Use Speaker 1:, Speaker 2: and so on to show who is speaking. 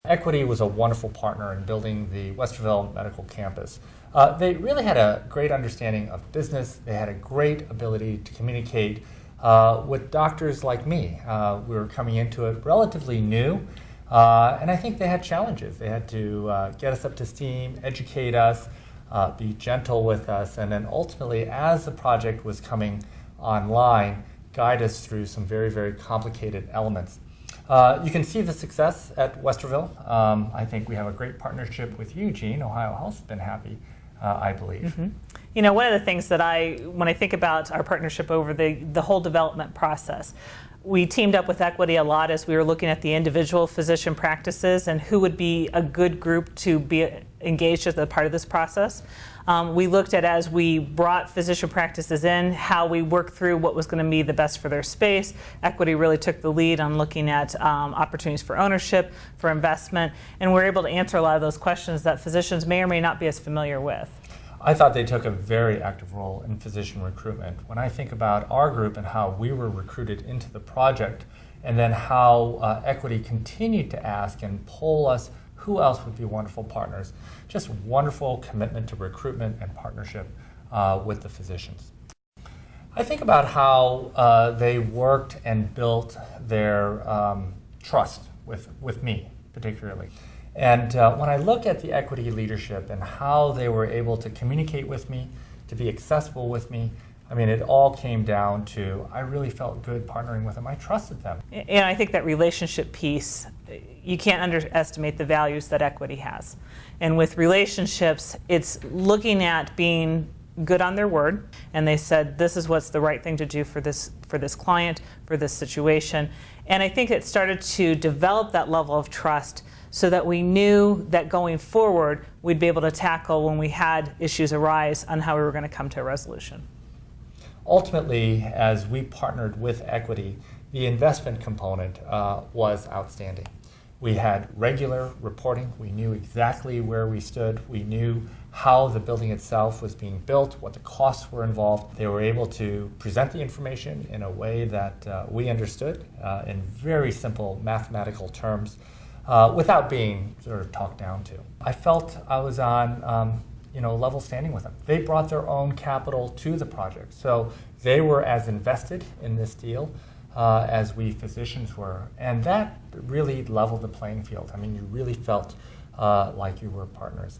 Speaker 1: Equity was a wonderful partner in building the Westerville Medical Campus. They really had a great understanding of business. They had a great ability to communicate with doctors like me. We were coming into it relatively new, and I think they had challenges. They had to get us up to steam, educate us, be gentle with us, and then ultimately, as the project was coming online, guide us through some very, very complicated elements. You can see the success at Westerville. I think we have a great partnership with you, Gene. Ohio Health has been happy, I believe.
Speaker 2: Mm-hmm. You know, one of the things that when I think about our partnership over the whole development process, we teamed up with Equity a lot as we were looking at the individual physician practices and who would be a good group to be engaged as a part of this process. We looked at, as we brought physician practices in, how we worked through what was going to be the best for their space. Equity really took the lead on looking at opportunities for ownership, for investment, and we're able to answer a lot of those questions that physicians may or may not be as familiar with.
Speaker 1: I thought they took a very active role in physician recruitment. When I think about our group and how we were recruited into the project, and then how Equity continued to ask and poll us who else would be wonderful partners, just wonderful commitment to recruitment and partnership with the physicians. I think about how they worked and built their trust with me, particularly. And when I look at the Equity leadership and how they were able to communicate with me, to be accessible with me, I mean, it all came down to, I really felt good partnering with them. I trusted them.
Speaker 2: And I think that relationship piece, you can't underestimate the values that Equity has. And with relationships, it's looking at being good on their word. And they said, this is what's the right thing to do for this client, for this situation. And I think it started to develop that level of trust so that we knew that going forward, we'd be able to tackle when we had issues arise on how we were going to come to a resolution.
Speaker 1: Ultimately, as we partnered with Equity, the investment component was outstanding. We had regular reporting. We knew exactly where we stood. We knew how the building itself was being built, what the costs were involved. They were able to present the information in a way that we understood in very simple mathematical terms without being sort of talked down to. I felt I was on level standing with them. They brought their own capital to the project, so they were as invested in this deal as we physicians were, and that really leveled the playing field. I mean, you really felt like you were partners.